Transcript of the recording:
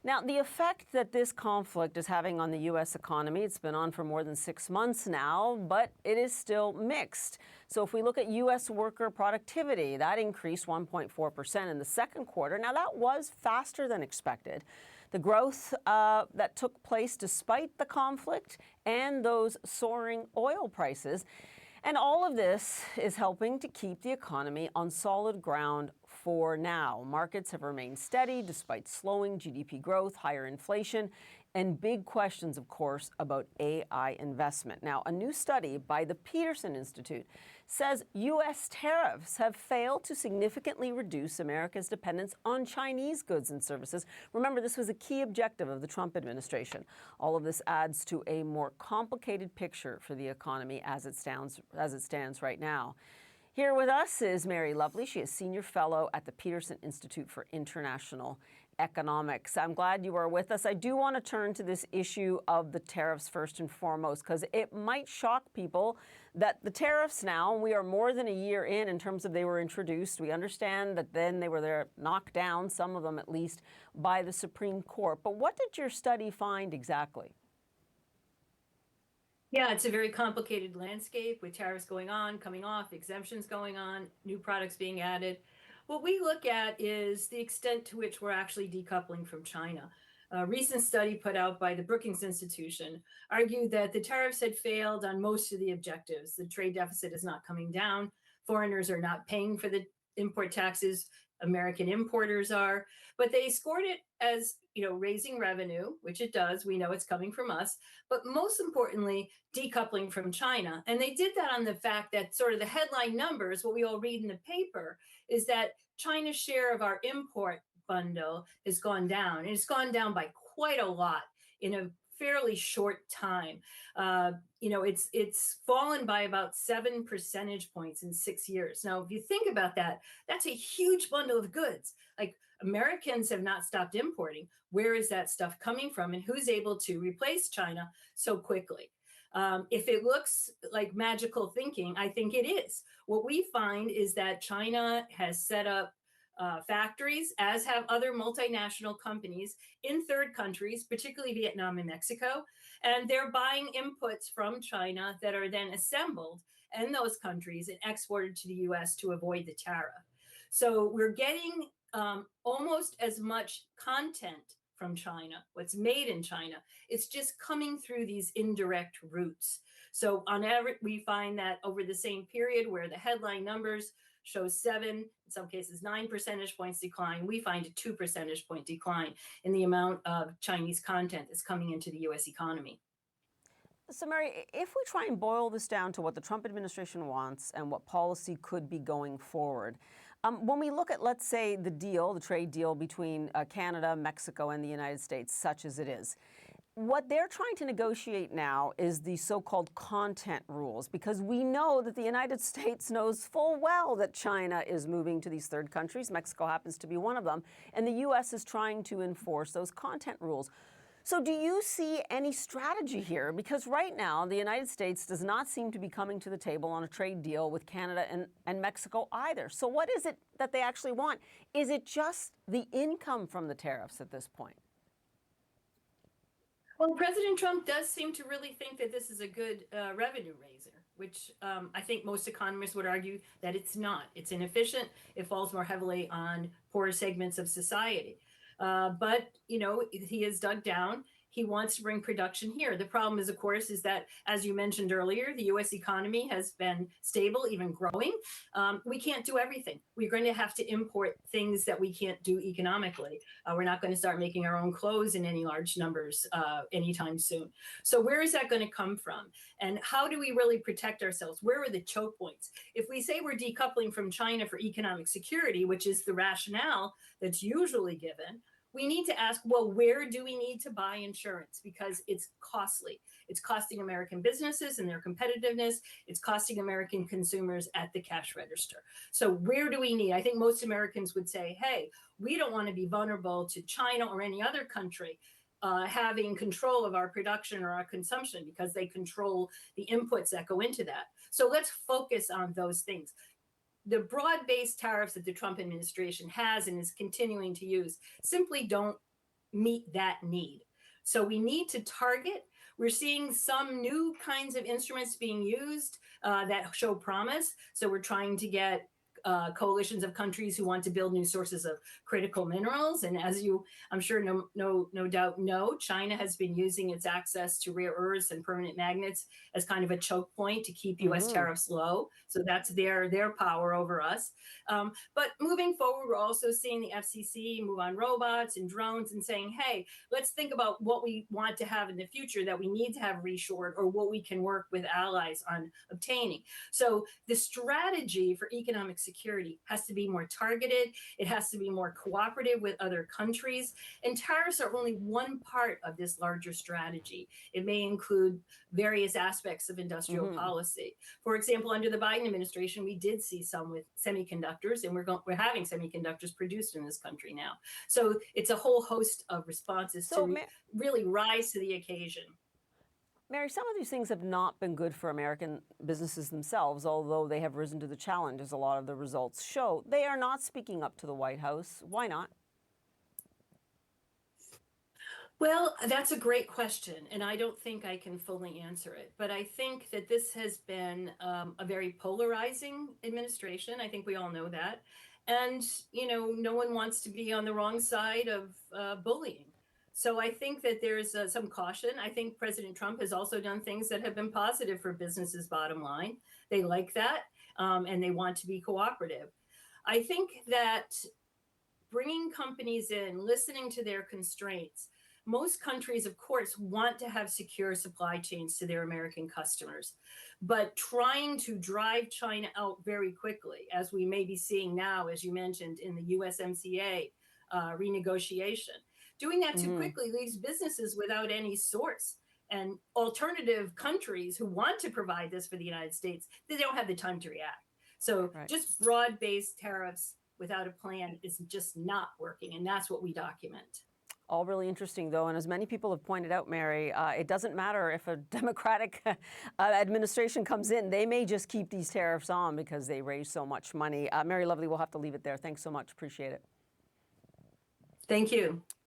Now, the effect that this conflict is having on the U.S. economy, it's been on for more than 6 months now, but it is still mixed. So if we look at U.S. worker productivity, that increased 1.4% in the second quarter. Now, that was faster than expected. The growth that took place despite the conflict and those soaring oil prices. And all of this is helping to keep the economy on solid ground for now. Markets have remained steady despite slowing GDP growth, higher inflation, and big questions, of course, about AI investment. Now, a new study by the Peterson Institute says U.S. tariffs have failed to significantly reduce America's dependence on Chinese goods and services. Remember, this was a key objective of the Trump administration. All of this adds to a more complicated picture for the economy as it stands right now. Here with us is Mary Lovely. She is Senior Fellow at the Peterson Institute for International Economics. I'm glad you are with us. I do want to turn to this issue of the tariffs first and foremost, because it might shock people that the tariffs now, we are more than a year in terms of they were introduced. We understand that then they were knocked down, some of them at least, by the Supreme Court. But what did your study find exactly? Yeah, it's a very complicated landscape with tariffs going on, coming off, exemptions going on, new products being added. What we look at is the extent to which we're actually decoupling from China. A recent study put out by the Brookings Institution argued that the tariffs had failed on most of the objectives. The trade deficit is not coming down. Foreigners are not paying for the import taxes. American importers are, but they scored it as, raising revenue, which it does. We know it's coming from us, but most importantly, decoupling from China. And they did that on the fact that sort of the headline numbers, what we all read in the paper, is that China's share of our import bundle has gone down, and it's gone down by quite a lot in a fairly short time. It's fallen by about 7 percentage points in 6 years. Now, if you think about that, that's a huge bundle of goods. Like, Americans have not stopped importing. Where is that stuff coming from, and who's able to replace China so quickly? If it looks like magical thinking, I think it is. What we find is that China has set up factories, as have other multinational companies in third countries, particularly Vietnam and Mexico, and they're buying inputs from China that are then assembled in those countries and exported to the U.S. to avoid the tariff. So we're getting almost as much content from China, what's made in China. It's just coming through these indirect routes. So on average, we find that over the same period where the headline numbers show 7, in some cases 9 percentage points decline, we find a 2 percentage point decline in the amount of Chinese content that's coming into the U.S. economy. So, Mary, if we try and boil this down to what the Trump administration wants and what policy could be going forward, when we look at, let's say, the trade deal between Canada, Mexico, and the United States, such as it is, what they're trying to negotiate now is the so-called content rules, because we know that the United States knows full well that China is moving to these third countries. Mexico happens to be one of them, and the U.S. is trying to enforce those content rules. So do you see any strategy here? Because right now, the United States does not seem to be coming to the table on a trade deal with Canada and Mexico either. So what is it that they actually want? Is it just the income from the tariffs at this point? Well, President Trump does seem to really think that this is a good revenue raiser, which I think most economists would argue that it's not. It's inefficient. It falls more heavily on poorer segments of society. But he has dug down. He wants to bring production here. The problem is, of course, is that, as you mentioned earlier, the U.S. economy has been stable, even growing. We can't do everything. We're going to have to import things that we can't do economically. We're not going to start making our own clothes in any large numbers anytime soon. So where is that going to come from? And how do we really protect ourselves? Where are the choke points? If we say we're decoupling from China for economic security, which is the rationale that's usually given, we need to ask, well, where do we need to buy insurance? Because it's costly. It's costing American businesses and their competitiveness. It's costing American consumers at the cash register. So where do we need? I think most Americans would say, hey, we don't want to be vulnerable to China or any other country having control of our production or our consumption, because they control the inputs that go into that. So let's focus on those things. The broad-based tariffs that the Trump administration has and is continuing to use simply don't meet that need. So we need to target. We're seeing some new kinds of instruments being used that show promise. So we're trying to get coalitions of countries who want to build new sources of critical minerals. And as you, I'm sure, no doubt know, China has been using its access to rare earths and permanent magnets as kind of a choke point to keep U.S. tariffs low. So that's their power over us. But moving forward, we're also seeing the FCC move on robots and drones and saying, hey, let's think about what we want to have in the future that we need to have reshored, or what we can work with allies on obtaining. So the strategy for economic security has to be more targeted. It has to be more cooperative with other countries. And tariffs are only one part of this larger strategy. It may include various aspects of industrial policy. For example, under the Biden administration, we did see some with semiconductors, and we're having semiconductors produced in this country now. So it's a whole host of responses to really rise to the occasion. Mary, some of these things have not been good for American businesses themselves, although they have risen to the challenge, as a lot of the results show. They are not speaking up to the White House. Why not? Well, that's a great question, and I don't think I can fully answer it. But I think that this has been a very polarizing administration. I think we all know that. And, no one wants to be on the wrong side of bullying. So I think that there's some caution. I think President Trump has also done things that have been positive for businesses' bottom line. They like that, and they want to be cooperative. I think that bringing companies in, listening to their constraints. Most countries, of course, want to have secure supply chains to their American customers, but trying to drive China out very quickly, as we may be seeing now, as you mentioned, in the USMCA renegotiation, doing that too quickly leaves businesses without any source. And alternative countries who want to provide this for the United States, they don't have the time to react. So just broad-based tariffs without a plan is just not working, and that's what we document. All really interesting, though, and as many people have pointed out, Mary, it doesn't matter if a Democratic administration comes in. They may just keep these tariffs on because they raise so much money. Mary Lovely, we'll have to leave it there. Thanks so much. Appreciate it. Thank you.